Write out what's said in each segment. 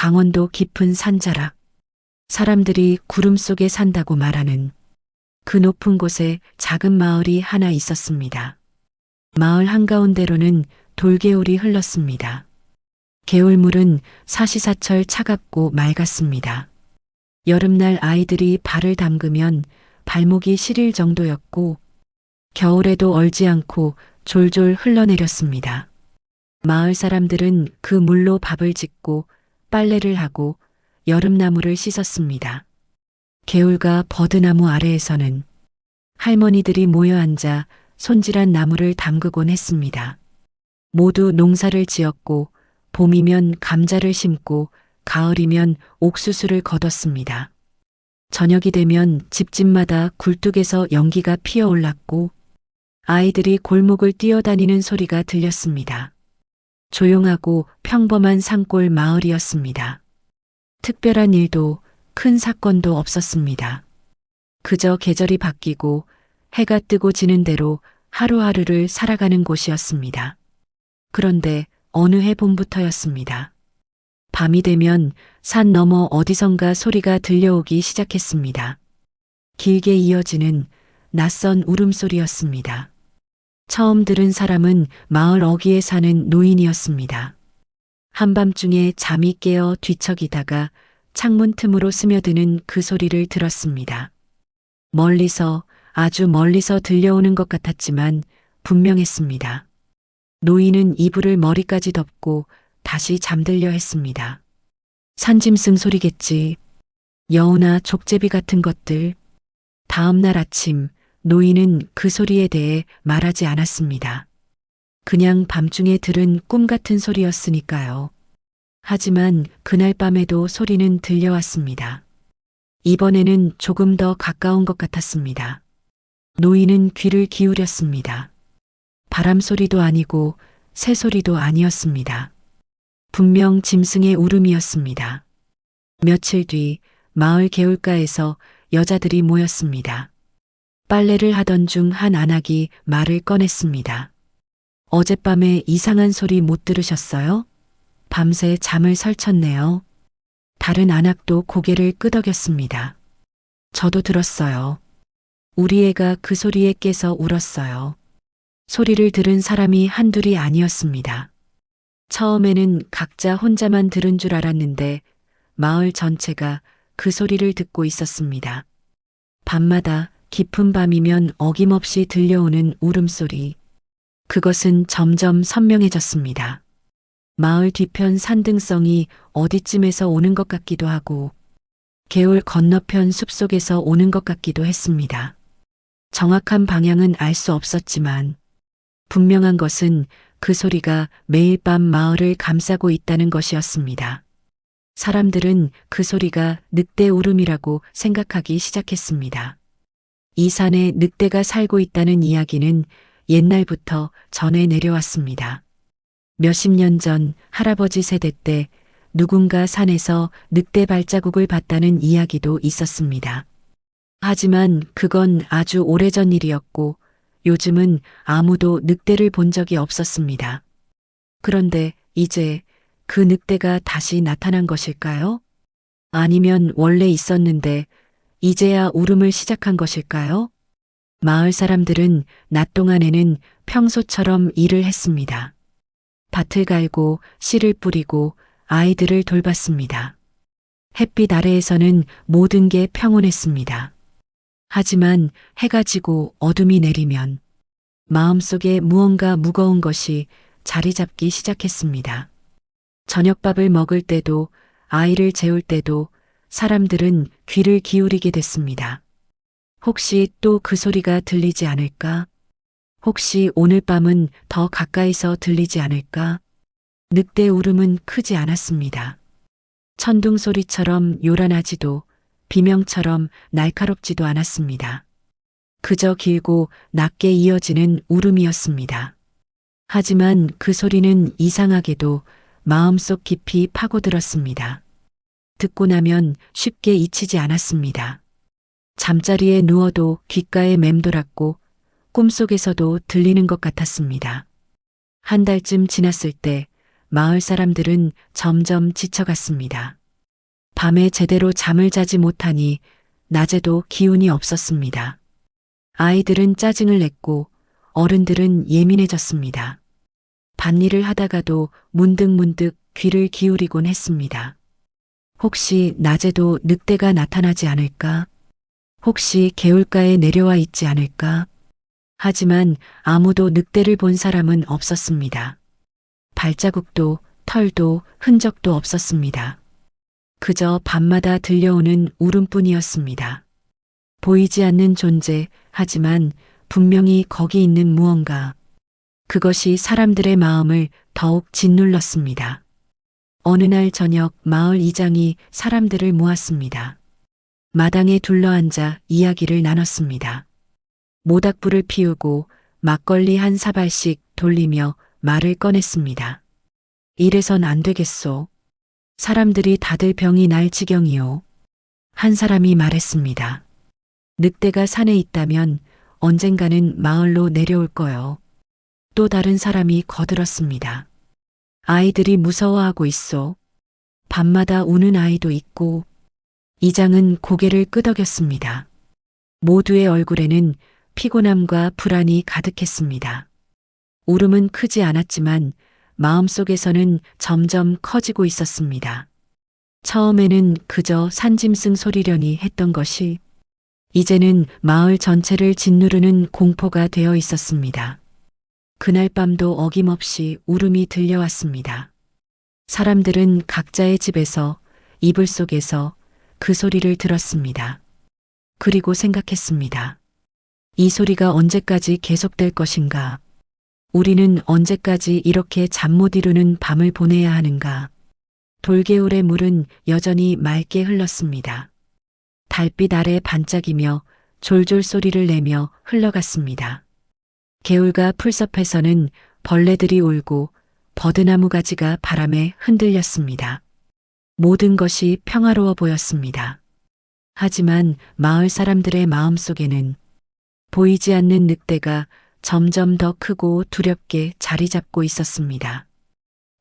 강원도 깊은 산자락. 사람들이 구름 속에 산다고 말하는 그 높은 곳에 작은 마을이 하나 있었습니다. 마을 한가운데로는 돌개울이 흘렀습니다. 개울물은 사시사철 차갑고 맑았습니다. 여름날 아이들이 발을 담그면 발목이 시릴 정도였고 겨울에도 얼지 않고 졸졸 흘러내렸습니다. 마을 사람들은 그 물로 밥을 짓고 빨래를 하고 여름나무를 씻었습니다. 개울과 버드나무 아래에서는 할머니들이 모여 앉아 손질한 나무를 담그곤 했습니다. 모두 농사를 지었고 봄이면 감자를 심고 가을이면 옥수수를 거뒀습니다. 저녁이 되면 집집마다 굴뚝에서 연기가 피어올랐고 아이들이 골목을 뛰어다니는 소리가 들렸습니다. 조용하고 평범한 산골 마을이었습니다. 특별한 일도 큰 사건도 없었습니다. 그저 계절이 바뀌고 해가 뜨고 지는 대로 하루하루를 살아가는 곳이었습니다. 그런데 어느 해 봄부터였습니다. 밤이 되면 산 너머 어디선가 소리가 들려오기 시작했습니다. 길게 이어지는 낯선 울음소리였습니다. 처음 들은 사람은 마을 어귀에 사는 노인이었습니다. 한밤중에 잠이 깨어 뒤척이다가 창문 틈으로 스며드는 그 소리를 들었습니다. 멀리서, 아주 멀리서 들려오는 것 같았지만 분명했습니다. 노인은 이불을 머리까지 덮고 다시 잠들려 했습니다. 산짐승 소리겠지. 여우나 족제비 같은 것들. 다음 날 아침 노인은 그 소리에 대해 말하지 않았습니다. 그냥 밤중에 들은 꿈 같은 소리였으니까요. 하지만 그날 밤에도 소리는 들려왔습니다. 이번에는 조금 더 가까운 것 같았습니다. 노인은 귀를 기울였습니다. 바람 소리도 아니고 새 소리도 아니었습니다. 분명 짐승의 울음이었습니다. 며칠 뒤 마을 개울가에서 여자들이 모였습니다. 빨래를 하던 중 한 아낙이 말을 꺼냈습니다. 어젯밤에 이상한 소리 못 들으셨어요? 밤새 잠을 설쳤네요. 다른 아낙도 고개를 끄덕였습니다. 저도 들었어요. 우리 애가 그 소리에 깨서 울었어요. 소리를 들은 사람이 한둘이 아니었습니다. 처음에는 각자 혼자만 들은 줄 알았는데 마을 전체가 그 소리를 듣고 있었습니다. 밤마다 깊은 밤이면 어김없이 들려오는 울음소리. 그것은 점점 선명해졌습니다. 마을 뒤편 산등성이 어디쯤에서 오는 것 같기도 하고 개울 건너편 숲속에서 오는 것 같기도 했습니다. 정확한 방향은 알 수 없었지만 분명한 것은 그 소리가 매일 밤 마을을 감싸고 있다는 것이었습니다. 사람들은 그 소리가 늑대 울음이라고 생각하기 시작했습니다. 이 산에 늑대가 살고 있다는 이야기는 옛날부터 전해 내려왔습니다. 몇십 년 전 할아버지 세대 때 누군가 산에서 늑대 발자국을 봤다는 이야기도 있었습니다. 하지만 그건 아주 오래전 일이었고 요즘은 아무도 늑대를 본 적이 없었습니다. 그런데 이제 그 늑대가 다시 나타난 것일까요? 아니면 원래 있었는데 이제야 울음을 시작한 것일까요? 마을 사람들은 낮 동안에는 평소처럼 일을 했습니다. 밭을 갈고 씨를 뿌리고 아이들을 돌봤습니다. 햇빛 아래에서는 모든 게 평온했습니다. 하지만 해가 지고 어둠이 내리면 마음속에 무언가 무거운 것이 자리 잡기 시작했습니다. 저녁밥을 먹을 때도 아이를 재울 때도 사람들은 귀를 기울이게 됐습니다. 혹시 또 그 소리가 들리지 않을까? 혹시 오늘 밤은 더 가까이서 들리지 않을까? 늑대 울음은 크지 않았습니다. 천둥 소리처럼 요란하지도 비명처럼 날카롭지도 않았습니다. 그저 길고 낮게 이어지는 울음이었습니다. 하지만 그 소리는 이상하게도 마음속 깊이 파고들었습니다. 듣고 나면 쉽게 잊히지 않았습니다. 잠자리에 누워도 귓가에 맴돌았고 꿈속에서도 들리는 것 같았습니다. 한 달쯤 지났을 때 마을 사람들은 점점 지쳐갔습니다. 밤에 제대로 잠을 자지 못하니 낮에도 기운이 없었습니다. 아이들은 짜증을 냈고 어른들은 예민해졌습니다. 밭일을 하다가도 문득문득 귀를 기울이곤 했습니다. 혹시 낮에도 늑대가 나타나지 않을까? 혹시 개울가에 내려와 있지 않을까? 하지만 아무도 늑대를 본 사람은 없었습니다. 발자국도 털도 흔적도 없었습니다. 그저 밤마다 들려오는 울음뿐이었습니다. 보이지 않는 존재, 하지만 분명히 거기 있는 무언가. 그것이 사람들의 마음을 더욱 짓눌렀습니다. 어느 날 저녁 마을 이장이 사람들을 모았습니다. 마당에 둘러앉아 이야기를 나눴습니다. 모닥불을 피우고 막걸리 한 사발씩 돌리며 말을 꺼냈습니다. 이래선 안 되겠소. 사람들이 다들 병이 날 지경이요. 한 사람이 말했습니다. 늑대가 산에 있다면 언젠가는 마을로 내려올 거요. 또 다른 사람이 거들었습니다. 아이들이 무서워하고 있어. 밤마다 우는 아이도 있고. 이장은 고개를 끄덕였습니다. 모두의 얼굴에는 피곤함과 불안이 가득했습니다. 울음은 크지 않았지만 마음속에서는 점점 커지고 있었습니다. 처음에는 그저 산짐승 소리려니 했던 것이 이제는 마을 전체를 짓누르는 공포가 되어 있었습니다. 그날 밤도 어김없이 울음이 들려왔습니다. 사람들은 각자의 집에서 이불 속에서 그 소리를 들었습니다. 그리고 생각했습니다. 이 소리가 언제까지 계속될 것인가? 우리는 언제까지 이렇게 잠 못 이루는 밤을 보내야 하는가? 돌개울의 물은 여전히 맑게 흘렀습니다. 달빛 아래 반짝이며 졸졸 소리를 내며 흘러갔습니다. 개울가 풀섭에서는 벌레들이 울고 버드나무 가지가 바람에 흔들렸습니다. 모든 것이 평화로워 보였습니다. 하지만 마을 사람들의 마음속에는 보이지 않는 늑대가 점점 더 크고 두렵게 자리 잡고 있었습니다.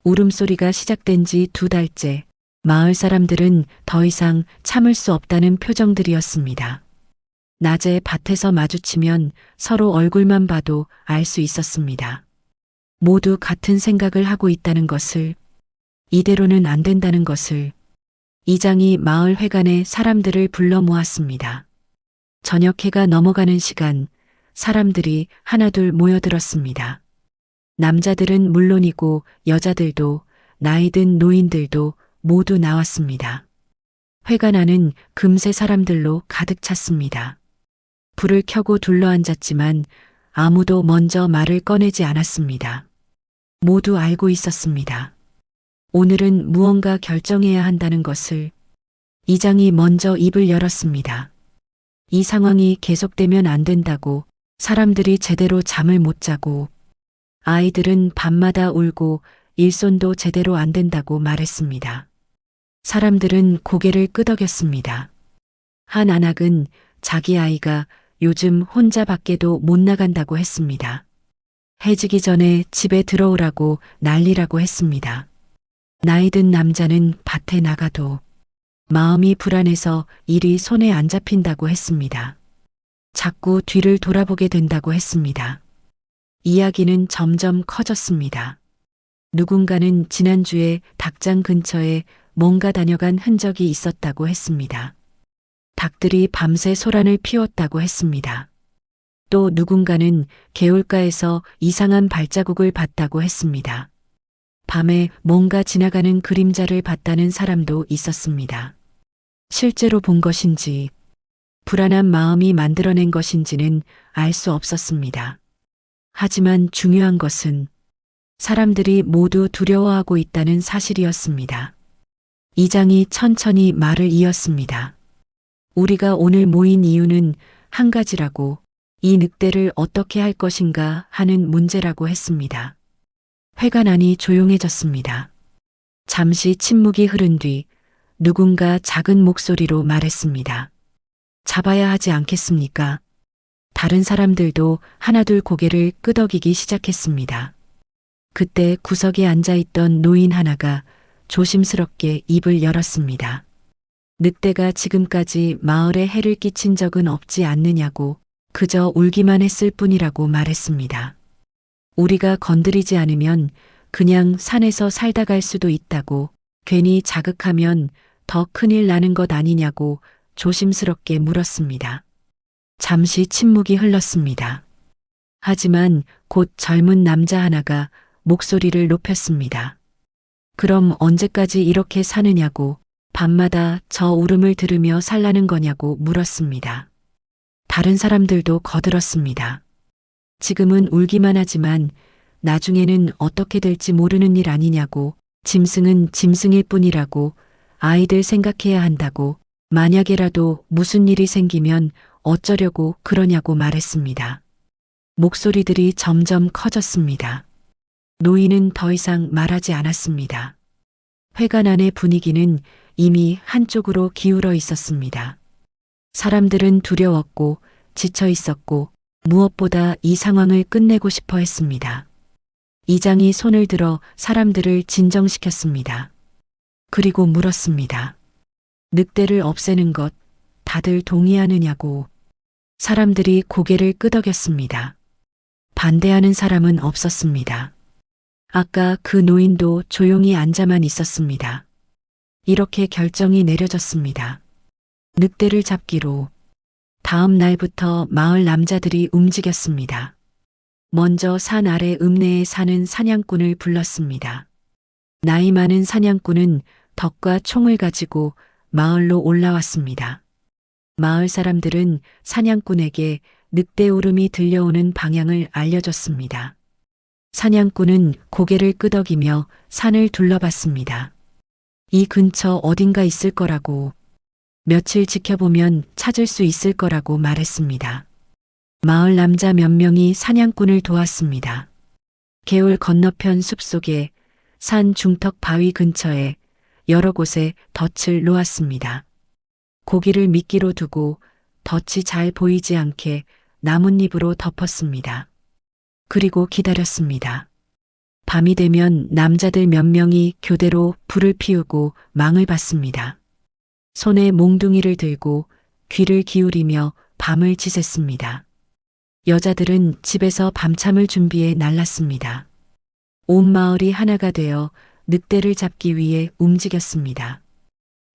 울음소리가 시작된 지 2달째 마을 사람들은 더 이상 참을 수 없다는 표정들이었습니다. 낮에 밭에서 마주치면 서로 얼굴만 봐도 알 수 있었습니다. 모두 같은 생각을 하고 있다는 것을, 이대로는 안 된다는 것을. 이장이 마을 회관에 사람들을 불러 모았습니다. 저녁 해가 넘어가는 시간, 사람들이 하나둘 모여들었습니다. 남자들은 물론이고 여자들도 나이든 노인들도 모두 나왔습니다. 회관 안은 금세 사람들로 가득 찼습니다. 불을 켜고 둘러앉았지만 아무도 먼저 말을 꺼내지 않았습니다. 모두 알고 있었습니다. 오늘은 무언가 결정해야 한다는 것을. 이장이 먼저 입을 열었습니다. 이 상황이 계속되면 안 된다고. 사람들이 제대로 잠을 못 자고 아이들은 밤마다 울고 일손도 제대로 안 된다고 말했습니다. 사람들은 고개를 끄덕였습니다. 한 아낙은 자기 아이가 요즘 혼자 밖에도 못 나간다고 했습니다. 해지기 전에 집에 들어오라고 난리라고 했습니다. 나이 든 남자는 밭에 나가도 마음이 불안해서 일이 손에 안 잡힌다고 했습니다. 자꾸 뒤를 돌아보게 된다고 했습니다. 이야기는 점점 커졌습니다. 누군가는 지난주에 닭장 근처에 뭔가 다녀간 흔적이 있었다고 했습니다. 닭들이 밤새 소란을 피웠다고 했습니다. 또 누군가는 개울가에서 이상한 발자국을 봤다고 했습니다. 밤에 뭔가 지나가는 그림자를 봤다는 사람도 있었습니다. 실제로 본 것인지 불안한 마음이 만들어낸 것인지는 알 수 없었습니다. 하지만 중요한 것은 사람들이 모두 두려워하고 있다는 사실이었습니다. 이장이 천천히 말을 이었습니다. 우리가 오늘 모인 이유는 한 가지라고, 이 늑대를 어떻게 할 것인가 하는 문제라고 했습니다. 회관 안이 조용해졌습니다. 잠시 침묵이 흐른 뒤 누군가 작은 목소리로 말했습니다. 잡아야 하지 않겠습니까? 다른 사람들도 하나둘 고개를 끄덕이기 시작했습니다. 그때 구석에 앉아있던 노인 하나가 조심스럽게 입을 열었습니다. 늑대가 지금까지 마을에 해를 끼친 적은 없지 않느냐고 그저 울기만 했을 뿐이라고 말했습니다. 우리가 건드리지 않으면 그냥 산에서 살다 갈 수도 있다고, 괜히 자극하면 더 큰일 나는 것 아니냐고 조심스럽게 물었습니다. 잠시 침묵이 흘렀습니다. 하지만 곧 젊은 남자 하나가 목소리를 높였습니다. 그럼 언제까지 이렇게 사느냐고, 밤마다 저 울음을 들으며 살라는 거냐고 물었습니다. 다른 사람들도 거들었습니다. 지금은 울기만 하지만 나중에는 어떻게 될지 모르는 일 아니냐고, 짐승은 짐승일 뿐이라고, 아이들 생각해야 한다고, 만약에라도 무슨 일이 생기면 어쩌려고 그러냐고 말했습니다. 목소리들이 점점 커졌습니다. 노인은 더 이상 말하지 않았습니다. 회관 안의 분위기는 이미 한쪽으로 기울어 있었습니다. 사람들은 두려웠고 지쳐 있었고 무엇보다 이 상황을 끝내고 싶어 했습니다. 이장이 손을 들어 사람들을 진정시켰습니다. 그리고 물었습니다. 늑대를 없애는 것 다들 동의하느냐고. 사람들이 고개를 끄덕였습니다. 반대하는 사람은 없었습니다. 아까 그 노인도 조용히 앉아만 있었습니다. 이렇게 결정이 내려졌습니다. 늑대를 잡기로. 다음 날부터 마을 남자들이 움직였습니다. 먼저 산 아래 읍내에 사는 사냥꾼을 불렀습니다. 나이 많은 사냥꾼은 덕과 총을 가지고 마을로 올라왔습니다. 마을 사람들은 사냥꾼에게 늑대 울음이 들려오는 방향을 알려줬습니다. 사냥꾼은 고개를 끄덕이며 산을 둘러봤습니다. 이 근처 어딘가 있을 거라고, 며칠 지켜보면 찾을 수 있을 거라고 말했습니다. 마을 남자 몇 명이 사냥꾼을 도왔습니다. 개울 건너편 숲속에, 산 중턱 바위 근처에 여러 곳에 덫을 놓았습니다. 고기를 미끼로 두고 덫이 잘 보이지 않게 나뭇잎으로 덮었습니다. 그리고 기다렸습니다. 밤이 되면 남자들 몇 명이 교대로 불을 피우고 망을 봤습니다. 손에 몽둥이를 들고 귀를 기울이며 밤을 지샜습니다. 여자들은 집에서 밤참을 준비해 날랐습니다. 온 마을이 하나가 되어 늑대를 잡기 위해 움직였습니다.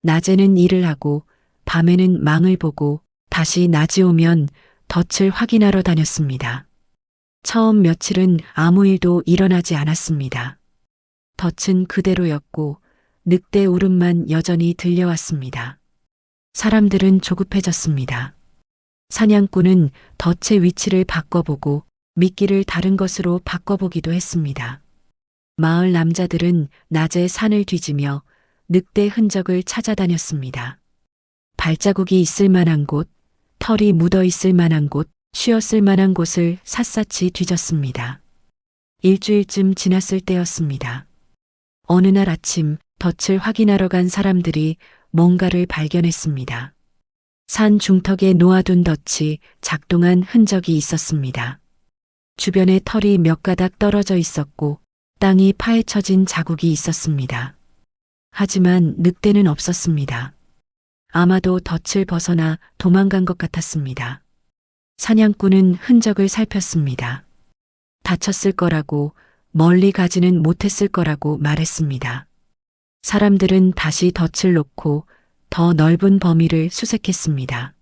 낮에는 일을 하고 밤에는 망을 보고 다시 낮이 오면 덫을 확인하러 다녔습니다. 처음 며칠은 아무 일도 일어나지 않았습니다. 덫은 그대로였고 늑대 울음만 여전히 들려왔습니다. 사람들은 조급해졌습니다. 사냥꾼은 덫의 위치를 바꿔보고 미끼를 다른 것으로 바꿔보기도 했습니다. 마을 남자들은 낮에 산을 뒤지며 늑대 흔적을 찾아다녔습니다. 발자국이 있을 만한 곳, 털이 묻어 있을 만한 곳, 쉬었을 만한 곳을 샅샅이 뒤졌습니다. 일주일쯤 지났을 때였습니다. 어느 날 아침 덫을 확인하러 간 사람들이 뭔가를 발견했습니다. 산 중턱에 놓아둔 덫이 작동한 흔적이 있었습니다. 주변에 털이 몇 가닥 떨어져 있었고 땅이 파헤쳐진 자국이 있었습니다. 하지만 늑대는 없었습니다. 아마도 덫을 벗어나 도망간 것 같았습니다. 사냥꾼은 흔적을 살폈습니다. 다쳤을 거라고, 멀리 가지는 못했을 거라고 말했습니다. 사람들은 다시 덫을 놓고 더 넓은 범위를 수색했습니다.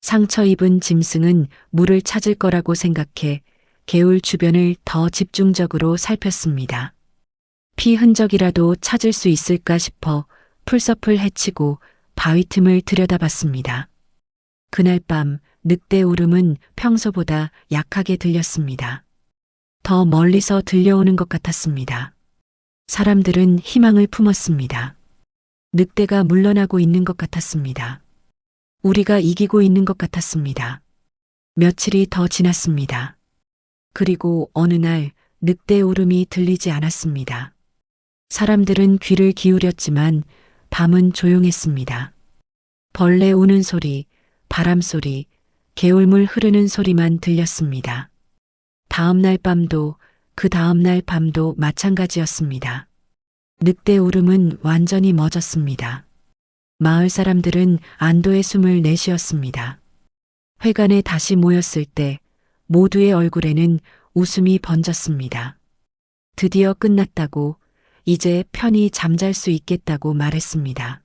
상처 입은 짐승은 물을 찾을 거라고 생각해 개울 주변을 더 집중적으로 살폈습니다. 피 흔적이라도 찾을 수 있을까 싶어 풀섭을 헤치고 바위 틈을 들여다봤습니다. 그날 밤 늑대 울음은 평소보다 약하게 들렸습니다. 더 멀리서 들려오는 것 같았습니다. 사람들은 희망을 품었습니다. 늑대가 물러나고 있는 것 같았습니다. 우리가 이기고 있는 것 같았습니다. 며칠이 더 지났습니다. 그리고 어느 날 늑대 울음이 들리지 않았습니다. 사람들은 귀를 기울였지만 밤은 조용했습니다. 벌레 우는 소리, 바람 소리, 개울물 흐르는 소리만 들렸습니다. 다음 날 밤도 그 다음날 밤도 마찬가지였습니다. 늑대 울음은 완전히 멎었습니다. 마을 사람들은 안도의 숨을 내쉬었습니다. 회관에 다시 모였을 때 모두의 얼굴에는 웃음이 번졌습니다. 드디어 끝났다고, 이제 편히 잠잘 수 있겠다고 말했습니다.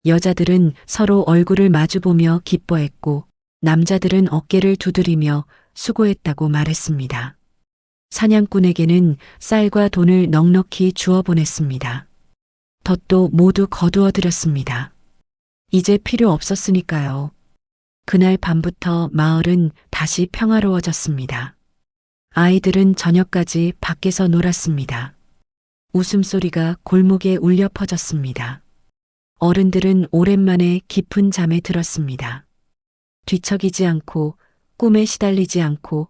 여자들은 서로 얼굴을 마주보며 기뻐했고, 남자들은 어깨를 두드리며 수고했다고 말했습니다. 사냥꾼에게는 쌀과 돈을 넉넉히 주어 보냈습니다. 덫도 모두 거두어 드렸습니다. 이제 필요 없었으니까요. 그날 밤부터 마을은 다시 평화로워졌습니다. 아이들은 저녁까지 밖에서 놀았습니다. 웃음소리가 골목에 울려 퍼졌습니다. 어른들은 오랜만에 깊은 잠에 들었습니다. 뒤척이지 않고 꿈에 시달리지 않고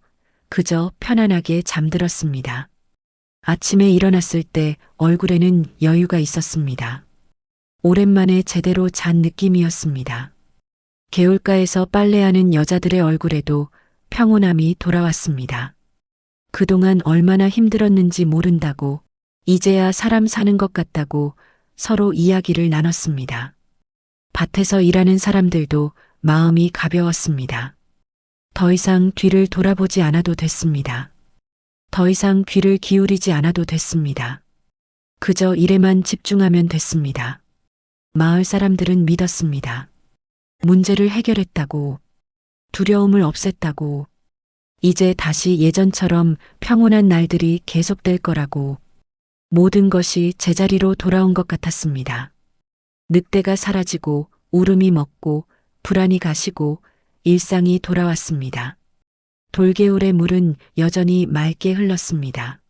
그저 편안하게 잠들었습니다. 아침에 일어났을 때 얼굴에는 여유가 있었습니다. 오랜만에 제대로 잔 느낌이었습니다. 개울가에서 빨래하는 여자들의 얼굴에도 평온함이 돌아왔습니다. 그동안 얼마나 힘들었는지 모른다고, 이제야 사람 사는 것 같다고 서로 이야기를 나눴습니다. 밭에서 일하는 사람들도 마음이 가벼웠습니다. 더 이상 뒤를 돌아보지 않아도 됐습니다. 더 이상 귀를 기울이지 않아도 됐습니다. 그저 일에만 집중하면 됐습니다. 마을 사람들은 믿었습니다. 문제를 해결했다고, 두려움을 없앴다고, 이제 다시 예전처럼 평온한 날들이 계속될 거라고, 모든 것이 제자리로 돌아온 것 같았습니다. 늑대가 사라지고 울음이 멎고 불안이 가시고 일상이 돌아왔습니다. 돌개울의 물은 여전히 맑게 흘렀습니다.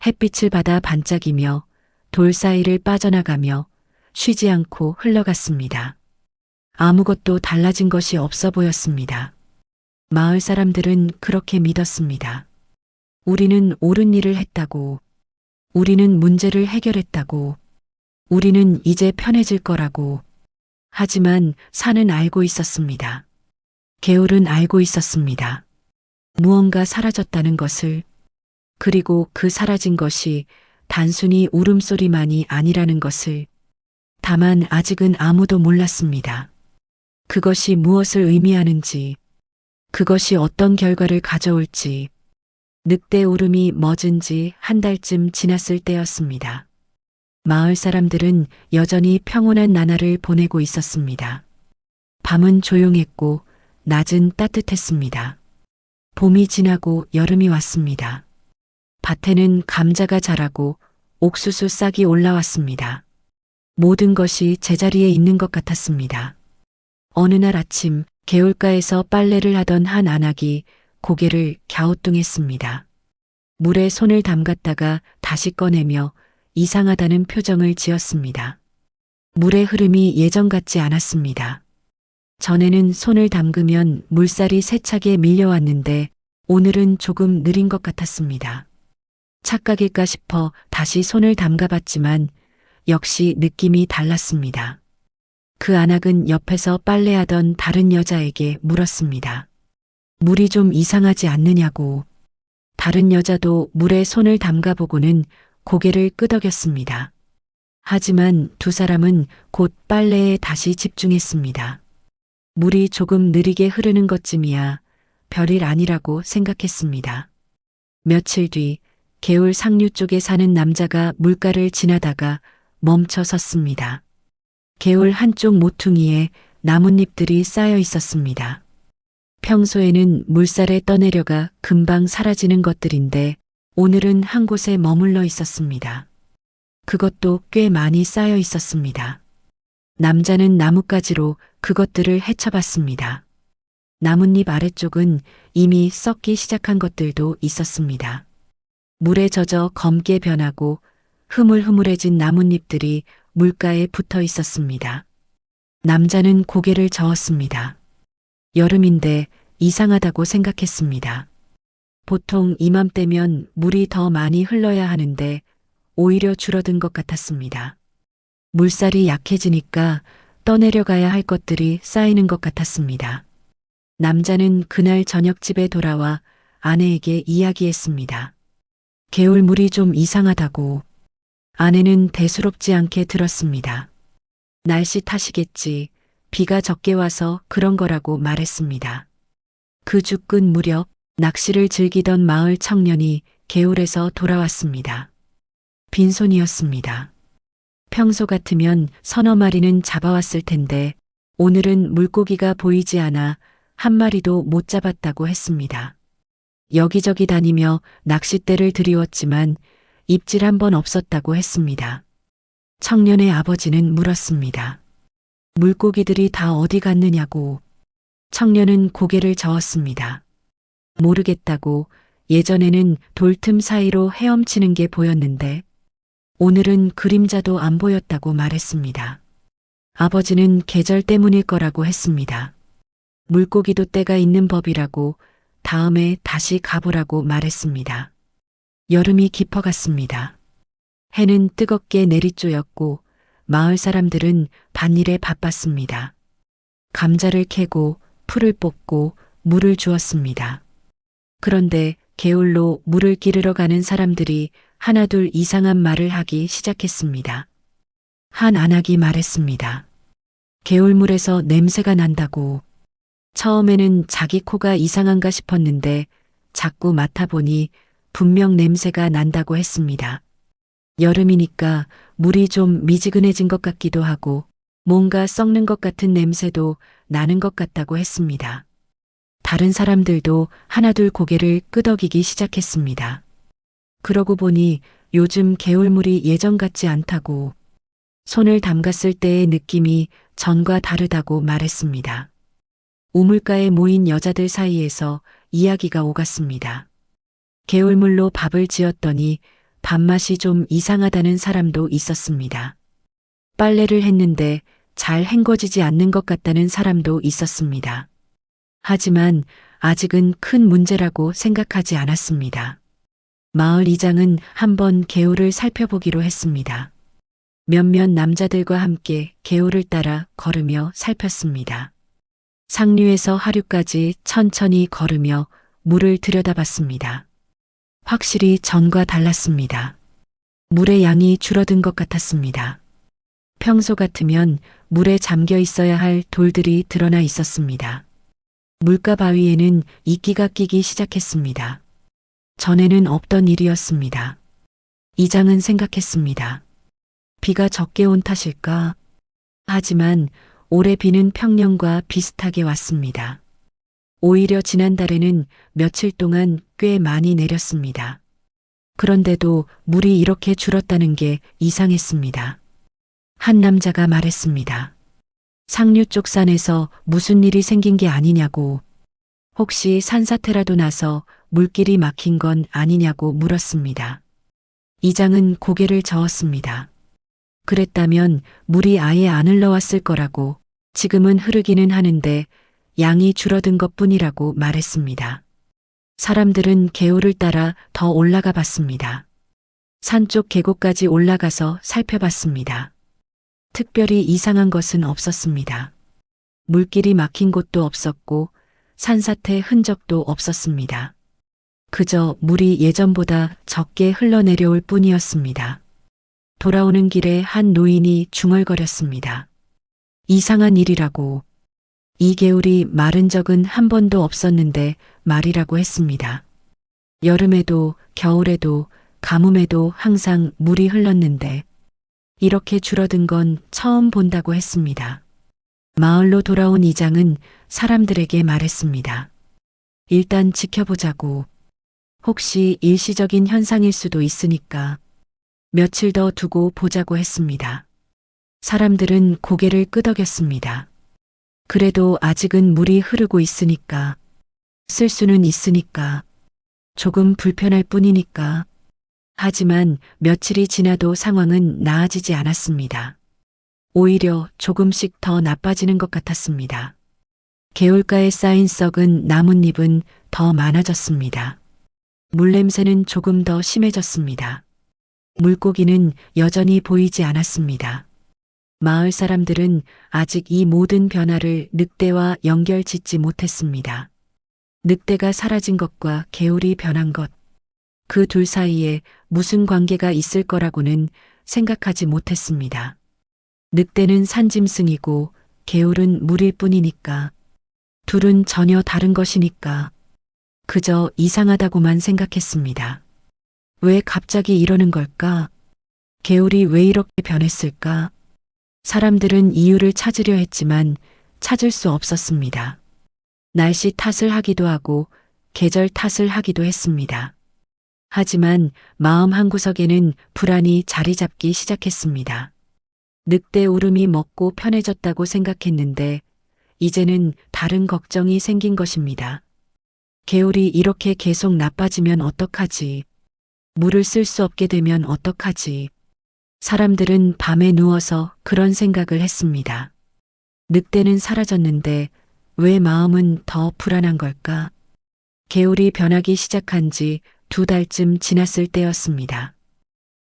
햇빛을 받아 반짝이며 돌 사이를 빠져나가며 쉬지 않고 흘러갔습니다. 아무것도 달라진 것이 없어 보였습니다. 마을 사람들은 그렇게 믿었습니다. 우리는 옳은 일을 했다고, 우리는 문제를 해결했다고, 우리는 이제 편해질 거라고. 하지만 산은 알고 있었습니다. 개울은 알고 있었습니다. 무언가 사라졌다는 것을, 그리고 그 사라진 것이 단순히 울음소리만이 아니라는 것을. 다만 아직은 아무도 몰랐습니다. 그것이 무엇을 의미하는지, 그것이 어떤 결과를 가져올지. 늑대 울음이 멎은 지 한 달쯤 지났을 때였습니다. 마을 사람들은 여전히 평온한 나날을 보내고 있었습니다. 밤은 조용했고 낮은 따뜻했습니다. 봄이 지나고 여름이 왔습니다. 밭에는 감자가 자라고 옥수수 싹이 올라왔습니다. 모든 것이 제자리에 있는 것 같았습니다. 어느 날 아침 개울가에서 빨래를 하던 한 아낙이 고개를 갸우뚱했습니다. 물에 손을 담갔다가 다시 꺼내며 이상하다는 표정을 지었습니다. 물의 흐름이 예전 같지 않았습니다. 전에는 손을 담그면 물살이 세차게 밀려왔는데 오늘은 조금 느린 것 같았습니다. 착각일까 싶어 다시 손을 담가봤지만 역시 느낌이 달랐습니다. 그 아낙은 옆에서 빨래하던 다른 여자에게 물었습니다. 물이 좀 이상하지 않느냐고. 다른 여자도 물에 손을 담가보고는 고개를 끄덕였습니다. 하지만 두 사람은 곧 빨래에 다시 집중했습니다. 물이 조금 느리게 흐르는 것쯤이야 별일 아니라고 생각했습니다. 며칠 뒤 개울 상류 쪽에 사는 남자가 물가를 지나다가 멈춰 섰습니다. 개울 한쪽 모퉁이에 나뭇잎들이 쌓여 있었습니다. 평소에는 물살에 떠내려가 금방 사라지는 것들인데 오늘은 한 곳에 머물러 있었습니다. 그것도 꽤 많이 쌓여 있었습니다. 남자는 나뭇가지로 그것들을 헤쳐봤습니다. 나뭇잎 아래쪽은 이미 썩기 시작한 것들도 있었습니다. 물에 젖어 검게 변하고 흐물흐물해진 나뭇잎들이 물가에 붙어 있었습니다. 남자는 고개를 저었습니다. 여름인데 이상하다고 생각했습니다. 보통 이맘때면 물이 더 많이 흘러야 하는데 오히려 줄어든 것 같았습니다. 물살이 약해지니까 떠내려가야 할 것들이 쌓이는 것 같았습니다. 남자는 그날 저녁 집에 돌아와 아내에게 이야기했습니다. 개울물이 좀 이상하다고 아내는 대수롭지 않게 들었습니다. 날씨 탓이겠지. 비가 적게 와서 그런 거라고 말했습니다. 그 주 끝 무렵 낚시를 즐기던 마을 청년이 개울에서 돌아왔습니다. 빈손이었습니다. 평소 같으면 서너 마리는 잡아왔을 텐데 오늘은 물고기가 보이지 않아 한 마리도 못 잡았다고 했습니다. 여기저기 다니며 낚싯대를 들이웠지만 입질 한 번 없었다고 했습니다. 청년의 아버지는 물었습니다. 물고기들이 다 어디 갔느냐고. 청년은 고개를 저었습니다. 모르겠다고. 예전에는 돌틈 사이로 헤엄치는 게 보였는데 오늘은 그림자도 안 보였다고 말했습니다. 아버지는 계절 때문일 거라고 했습니다. 물고기도 때가 있는 법이라고 다음에 다시 가보라고 말했습니다. 여름이 깊어갔습니다. 해는 뜨겁게 내리쪼였고 마을 사람들은 밭일에 바빴습니다. 감자를 캐고 풀을 뽑고 물을 주었습니다. 그런데 개울로 물을 기르러 가는 사람들이 하나둘 이상한 말을 하기 시작했습니다. 한 안악이 말했습니다. 개울물에서 냄새가 난다고. 처음에는 자기 코가 이상한가 싶었는데 자꾸 맡아보니 분명 냄새가 난다고 했습니다. 여름이니까 물이 좀 미지근해진 것 같기도 하고 뭔가 썩는 것 같은 냄새도 나는 것 같다고 했습니다. 다른 사람들도 하나둘 고개를 끄덕이기 시작했습니다. 그러고 보니 요즘 개울물이 예전 같지 않다고 손을 담갔을 때의 느낌이 전과 다르다고 말했습니다. 우물가에 모인 여자들 사이에서 이야기가 오갔습니다. 개울물로 밥을 지었더니 밥맛이 좀 이상하다는 사람도 있었습니다. 빨래를 했는데 잘 헹궈지지 않는 것 같다는 사람도 있었습니다. 하지만 아직은 큰 문제라고 생각하지 않았습니다. 마을 이장은 한번 개울을 살펴보기로 했습니다. 몇몇 남자들과 함께 개울을 따라 걸으며 살폈습니다. 상류에서 하류까지 천천히 걸으며 물을 들여다봤습니다. 확실히 전과 달랐습니다. 물의 양이 줄어든 것 같았습니다. 평소 같으면 물에 잠겨 있어야 할 돌들이 드러나 있었습니다. 물가 바위에는 이끼가 끼기 시작했습니다. 전에는 없던 일이었습니다. 이장은 생각했습니다. 비가 적게 온 탓일까? 하지만 올해 비는 평년과 비슷하게 왔습니다. 오히려 지난달에는 며칠 동안 꽤 많이 내렸습니다. 그런데도 물이 이렇게 줄었다는 게 이상했습니다. 한 남자가 말했습니다. 상류 쪽 산에서 무슨 일이 생긴 게 아니냐고. 혹시 산사태라도 나서 물길이 막힌 건 아니냐고 물었습니다. 이장은 고개를 저었습니다. 그랬다면 물이 아예 안 흘러왔을 거라고. 지금은 흐르기는 하는데 양이 줄어든 것뿐이라고 말했습니다. 사람들은 개울을 따라 더 올라가 봤습니다. 산 쪽 계곡까지 올라가서 살펴봤습니다. 특별히 이상한 것은 없었습니다. 물길이 막힌 곳도 없었고 산사태 흔적도 없었습니다. 그저 물이 예전보다 적게 흘러내려올 뿐이었습니다. 돌아오는 길에 한 노인이 중얼거렸습니다. 이상한 일이라고. 이 개울이 마른 적은 한 번도 없었는데 말이라고 했습니다. 여름에도 겨울에도 가뭄에도 항상 물이 흘렀는데 이렇게 줄어든 건 처음 본다고 했습니다. 마을로 돌아온 이장은 사람들에게 말했습니다. 일단 지켜보자고. 혹시 일시적인 현상일 수도 있으니까 며칠 더 두고 보자고 했습니다. 사람들은 고개를 끄덕였습니다. 그래도 아직은 물이 흐르고 있으니까, 쓸 수는 있으니까, 조금 불편할 뿐이니까. 하지만 며칠이 지나도 상황은 나아지지 않았습니다. 오히려 조금씩 더 나빠지는 것 같았습니다. 개울가에 쌓인 썩은 나뭇잎은 더 많아졌습니다. 물냄새는 조금 더 심해졌습니다. 물고기는 여전히 보이지 않았습니다. 마을 사람들은 아직 이 모든 변화를 늑대와 연결짓지 못했습니다. 늑대가 사라진 것과 개울이 변한 것, 그 둘 사이에 무슨 관계가 있을 거라고는 생각하지 못했습니다. 늑대는 산짐승이고 개울은 물일 뿐이니까. 둘은 전혀 다른 것이니까. 그저 이상하다고만 생각했습니다. 왜 갑자기 이러는 걸까? 개울이 왜 이렇게 변했을까? 사람들은 이유를 찾으려 했지만 찾을 수 없었습니다. 날씨 탓을 하기도 하고 계절 탓을 하기도 했습니다. 하지만 마음 한구석에는 불안이 자리 잡기 시작했습니다. 늑대 울음이 먹고 편해졌다고 생각했는데 이제는 다른 걱정이 생긴 것입니다. 개울이 이렇게 계속 나빠지면 어떡하지? 물을 쓸 수 없게 되면 어떡하지? 사람들은 밤에 누워서 그런 생각을 했습니다. 늑대는 사라졌는데 왜 마음은 더 불안한 걸까? 개울이 변하기 시작한 지 2달쯤 지났을 때였습니다.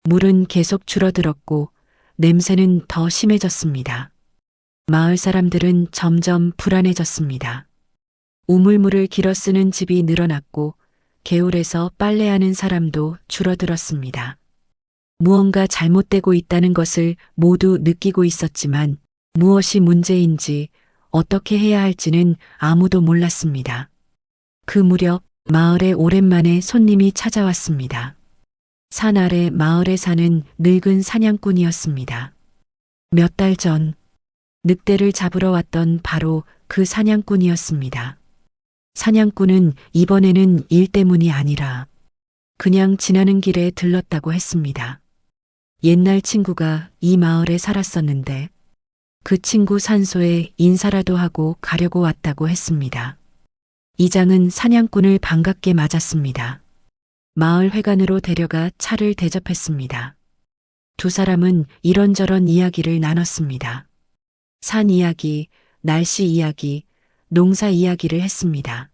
물은 계속 줄어들었고 냄새는 더 심해졌습니다. 마을 사람들은 점점 불안해졌습니다. 우물물을 길어 쓰는 집이 늘어났고 개울에서 빨래하는 사람도 줄어들었습니다. 무언가 잘못되고 있다는 것을 모두 느끼고 있었지만 무엇이 문제인지 어떻게 해야 할지는 아무도 몰랐습니다. 그 무렵 마을에 오랜만에 손님이 찾아왔습니다. 산 아래 마을에 사는 늙은 사냥꾼이었습니다. 몇 달 전 늑대를 잡으러 왔던 바로 그 사냥꾼이었습니다. 사냥꾼은 이번에는 일 때문이 아니라 그냥 지나는 길에 들렀다고 했습니다. 옛날 친구가 이 마을에 살았었는데 그 친구 산소에 인사라도 하고 가려고 왔다고 했습니다. 이장은 사냥꾼을 반갑게 맞았습니다. 마을 회관으로 데려가 차를 대접했습니다. 두 사람은 이런저런 이야기를 나눴습니다. 산 이야기, 날씨 이야기, 농사 이야기를 했습니다.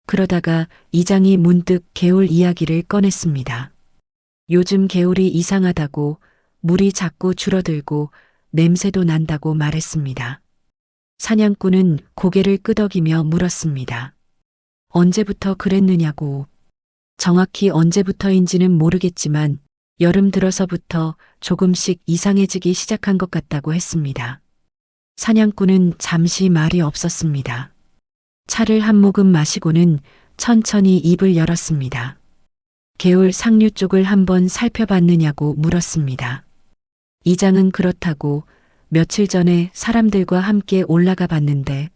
그러다가 이장이 문득 개울 이야기를 꺼냈습니다. 요즘 개울이 이상하다고 물이 자꾸 줄어들고 냄새도 난다고 말했습니다. 사냥꾼은 고개를 끄덕이며 물었습니다. 언제부터 그랬느냐고. 정확히 언제부터인지는 모르겠지만 여름 들어서부터 조금씩 이상해지기 시작한 것 같다고 했습니다. 사냥꾼은 잠시 말이 없었습니다. 차를 한 모금 마시고는 천천히 입을 열었습니다. 개울 상류 쪽을 한번 살펴봤느냐고 물었습니다. 이장은 그렇다고 며칠 전에 사람들과 함께 올라가 봤는데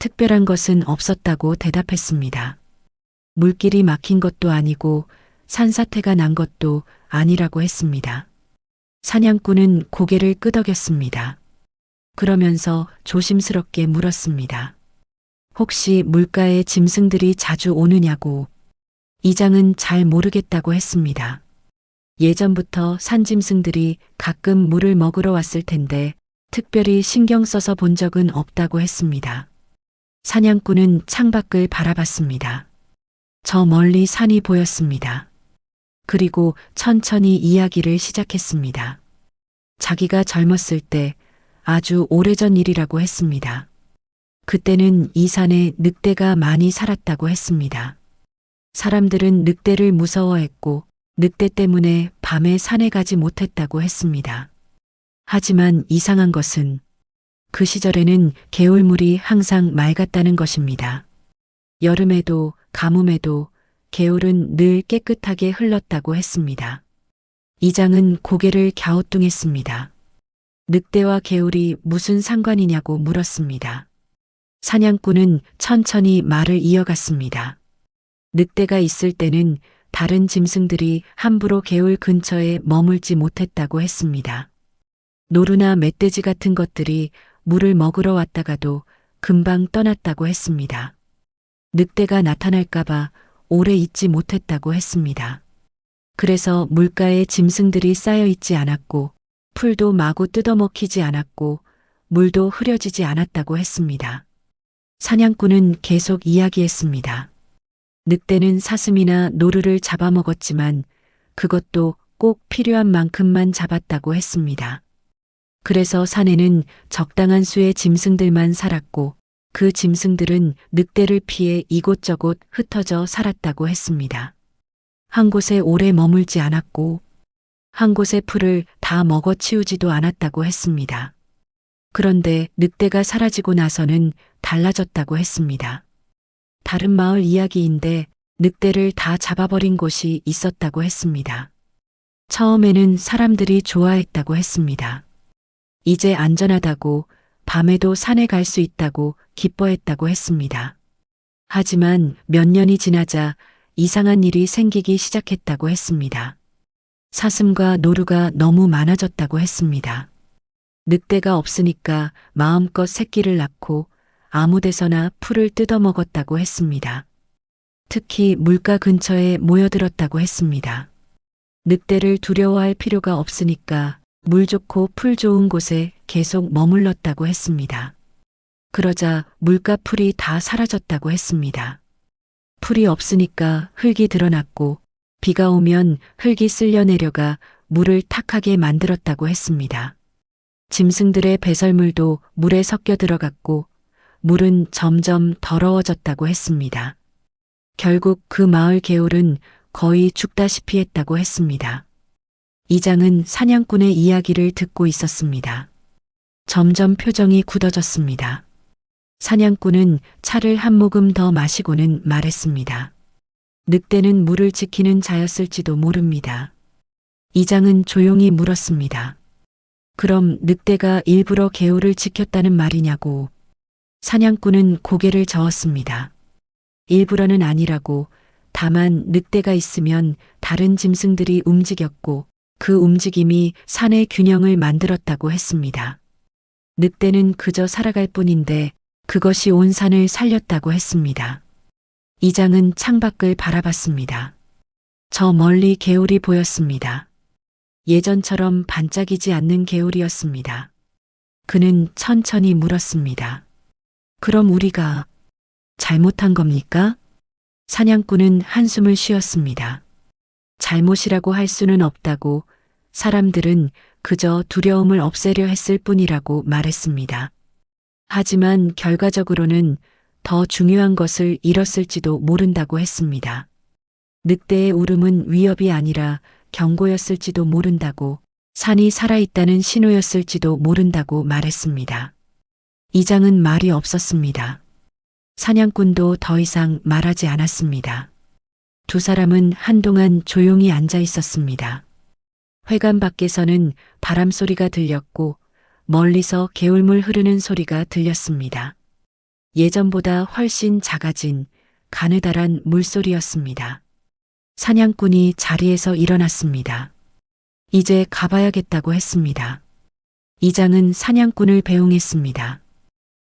특별한 것은 없었다고 대답했습니다. 물길이 막힌 것도 아니고 산사태가 난 것도 아니라고 했습니다. 사냥꾼은 고개를 끄덕였습니다. 그러면서 조심스럽게 물었습니다. 혹시 물가에 짐승들이 자주 오느냐고. 이장은 잘 모르겠다고 했습니다. 예전부터 산짐승들이 가끔 물을 먹으러 왔을 텐데 특별히 신경 써서 본 적은 없다고 했습니다. 사냥꾼은 창밖을 바라봤습니다. 저 멀리 산이 보였습니다. 그리고 천천히 이야기를 시작했습니다. 자기가 젊었을 때 아주 오래전 일이라고 했습니다. 그때는 이 산에 늑대가 많이 살았다고 했습니다. 사람들은 늑대를 무서워했고 늑대 때문에 밤에 산에 가지 못했다고 했습니다. 하지만 이상한 것은 그 시절에는 개울물이 항상 맑았다는 것입니다. 여름에도 가뭄에도 개울은 늘 깨끗하게 흘렀다고 했습니다. 이장은 고개를 갸우뚱했습니다. 늑대와 개울이 무슨 상관이냐고 물었습니다. 사냥꾼은 천천히 말을 이어갔습니다. 늑대가 있을 때는 다른 짐승들이 함부로 개울 근처에 머물지 못했다고 했습니다. 노루나 멧돼지 같은 것들이 물을 먹으러 왔다가도 금방 떠났다고 했습니다. 늑대가 나타날까봐 오래 있지 못했다고 했습니다. 그래서 물가에 짐승들이 쌓여 있지 않았고 풀도 마구 뜯어먹히지 않았고 물도 흐려지지 않았다고 했습니다. 사냥꾼은 계속 이야기했습니다. 늑대는 사슴이나 노루를 잡아먹었지만 그것도 꼭 필요한 만큼만 잡았다고 했습니다. 그래서 산에는 적당한 수의 짐승들만 살았고 그 짐승들은 늑대를 피해 이곳저곳 흩어져 살았다고 했습니다. 한 곳에 오래 머물지 않았고 한 곳의 풀을 다 먹어치우지도 않았다고 했습니다. 그런데 늑대가 사라지고 나서는 달라졌다고 했습니다. 다른 마을 이야기인데 늑대를 다 잡아버린 곳이 있었다고 했습니다. 처음에는 사람들이 좋아했다고 했습니다. 이제 안전하다고, 밤에도 산에 갈 수 있다고 기뻐했다고 했습니다. 하지만 몇 년이 지나자 이상한 일이 생기기 시작했다고 했습니다. 사슴과 노루가 너무 많아졌다고 했습니다. 늑대가 없으니까 마음껏 새끼를 낳고 아무 데서나 풀을 뜯어먹었다고 했습니다. 특히 물가 근처에 모여들었다고 했습니다. 늑대를 두려워할 필요가 없으니까 물 좋고 풀 좋은 곳에 계속 머물렀다고 했습니다. 그러자 물가 풀이 다 사라졌다고 했습니다. 풀이 없으니까 흙이 드러났고 비가 오면 흙이 쓸려 내려가 물을 탁하게 만들었다고 했습니다. 짐승들의 배설물도 물에 섞여 들어갔고 물은 점점 더러워졌다고 했습니다. 결국 그 마을 개울은 거의 죽다시피 했다고 했습니다. 이장은 사냥꾼의 이야기를 듣고 있었습니다. 점점 표정이 굳어졌습니다. 사냥꾼은 차를 한 모금 더 마시고는 말했습니다. 늑대는 물을 지키는 자였을지도 모릅니다. 이장은 조용히 물었습니다. 그럼 늑대가 일부러 개울을 지켰다는 말이냐고. 사냥꾼은 고개를 저었습니다. 일부러는 아니라고, 다만 늑대가 있으면 다른 짐승들이 움직였고 그 움직임이 산의 균형을 만들었다고 했습니다. 늑대는 그저 살아갈 뿐인데 그것이 온 산을 살렸다고 했습니다. 이장은 창밖을 바라봤습니다. 저 멀리 개울이 보였습니다. 예전처럼 반짝이지 않는 개울이었습니다. 그는 천천히 물었습니다. 그럼 우리가 잘못한 겁니까? 사냥꾼은 한숨을 쉬었습니다. 잘못이라고 할 수는 없다고, 사람들은 그저 두려움을 없애려 했을 뿐이라고 말했습니다. 하지만 결과적으로는 더 중요한 것을 잃었을지도 모른다고 했습니다. 늑대의 울음은 위협이 아니라 경고였을지도 모른다고, 산이 살아있다는 신호였을지도 모른다고 말했습니다. 이장은 말이 없었습니다. 사냥꾼도 더 이상 말하지 않았습니다. 두 사람은 한동안 조용히 앉아 있었습니다. 회관 밖에서는 바람 소리가 들렸고 멀리서 개울물 흐르는 소리가 들렸습니다. 예전보다 훨씬 작아진 가느다란 물소리였습니다. 사냥꾼이 자리에서 일어났습니다. 이제 가봐야겠다고 했습니다. 이장은 사냥꾼을 배웅했습니다.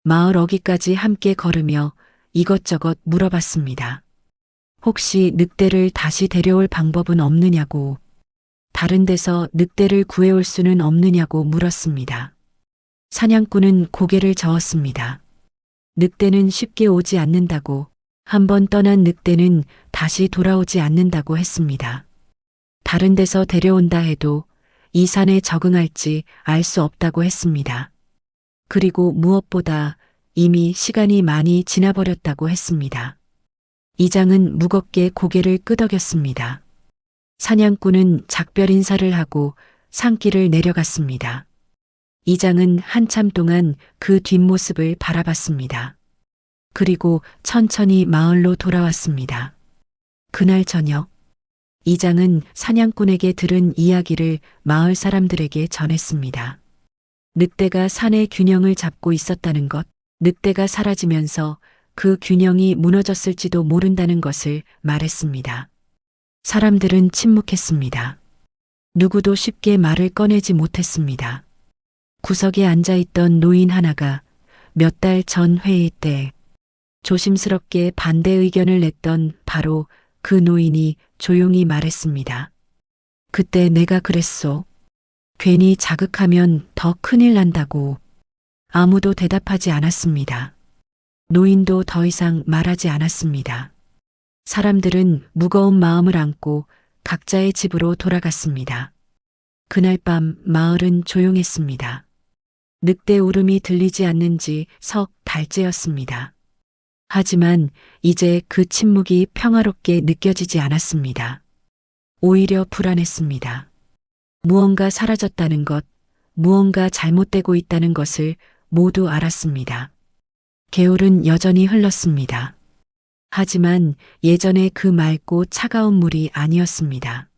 마을 어귀까지 함께 걸으며 이것저것 물어봤습니다. 혹시 늑대를 다시 데려올 방법은 없느냐고, 다른 데서 늑대를 구해올 수는 없느냐고 물었습니다. 사냥꾼은 고개를 저었습니다. 늑대는 쉽게 오지 않는다고, 한번 떠난 늑대는 다시 돌아오지 않는다고 했습니다. 다른 데서 데려온다 해도 이 산에 적응할지 알 수 없다고 했습니다. 그리고 무엇보다 이미 시간이 많이 지나버렸다고 했습니다. 이장은 무겁게 고개를 끄덕였습니다. 사냥꾼은 작별 인사를 하고 산길을 내려갔습니다. 이장은 한참 동안 그 뒷모습을 바라봤습니다. 그리고 천천히 마을로 돌아왔습니다. 그날 저녁, 이장은 사냥꾼에게 들은 이야기를 마을 사람들에게 전했습니다. 늑대가 산의 균형을 잡고 있었다는 것, 늑대가 사라지면서 그 균형이 무너졌을지도 모른다는 것을 말했습니다. 사람들은 침묵했습니다. 누구도 쉽게 말을 꺼내지 못했습니다. 구석에 앉아있던 노인 하나가 몇 달 전 회의 때 조심스럽게 반대 의견을 냈던 바로 그 노인이 조용히 말했습니다. 그때 내가 그랬소. 괜히 자극하면 더 큰일 난다고. 아무도 대답하지 않았습니다. 노인도 더 이상 말하지 않았습니다. 사람들은 무거운 마음을 안고 각자의 집으로 돌아갔습니다. 그날 밤 마을은 조용했습니다. 늑대 울음이 들리지 않는지 석 달째였습니다. 하지만 이제 그 침묵이 평화롭게 느껴지지 않았습니다. 오히려 불안했습니다. 무언가 사라졌다는 것, 무언가 잘못되고 있다는 것을 모두 알았습니다. 개울은 여전히 흘렀습니다. 하지만 예전의 그 맑고 차가운 물이 아니었습니다.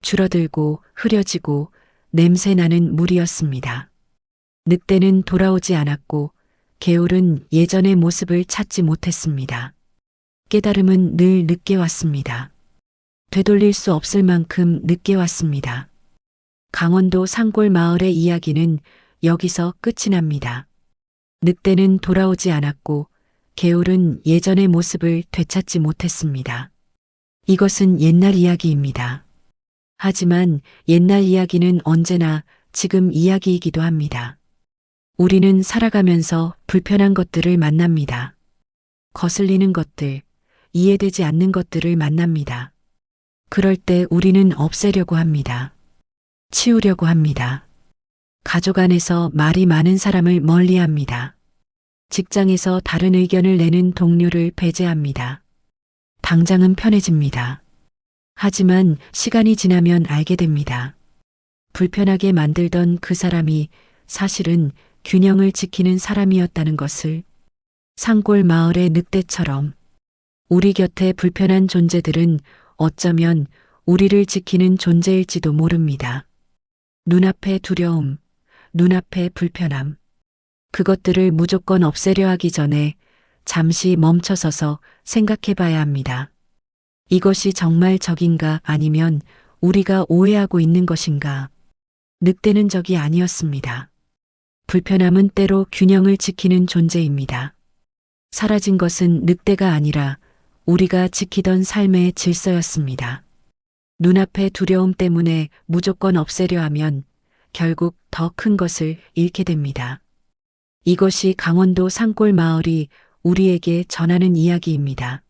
줄어들고 흐려지고 냄새나는 물이었습니다. 늑대는 돌아오지 않았고 개울은 예전의 모습을 찾지 못했습니다. 깨달음은 늘 늦게 왔습니다. 되돌릴 수 없을 만큼 늦게 왔습니다. 강원도 산골 마을의 이야기는 여기서 끝이 납니다. 늑대는 돌아오지 않았고 개울은 예전의 모습을 되찾지 못했습니다. 이것은 옛날 이야기입니다. 하지만 옛날 이야기는 언제나 지금 이야기이기도 합니다. 우리는 살아가면서 불편한 것들을 만납니다. 거슬리는 것들, 이해되지 않는 것들을 만납니다. 그럴 때 우리는 없애려고 합니다. 치우려고 합니다. 가족 안에서 말이 많은 사람을 멀리합니다. 직장에서 다른 의견을 내는 동료를 배제합니다. 당장은 편해집니다. 하지만 시간이 지나면 알게 됩니다. 불편하게 만들던 그 사람이 사실은 균형을 지키는 사람이었다는 것을. 산골 마을의 늑대처럼 우리 곁에 불편한 존재들은 어쩌면 우리를 지키는 존재일지도 모릅니다. 눈앞의 두려움, 눈앞의 불편함. 그것들을 무조건 없애려 하기 전에 잠시 멈춰서서 생각해 봐야 합니다. 이것이 정말 적인가 아니면 우리가 오해하고 있는 것인가? 늑대는 적이 아니었습니다. 불편함은 때로 균형을 지키는 존재입니다. 사라진 것은 늑대가 아니라 우리가 지키던 삶의 질서였습니다. 눈앞의 두려움 때문에 무조건 없애려 하면 결국 더 큰 것을 잃게 됩니다. 이것이 강원도 산골 마을이 우리에게 전하는 이야기입니다.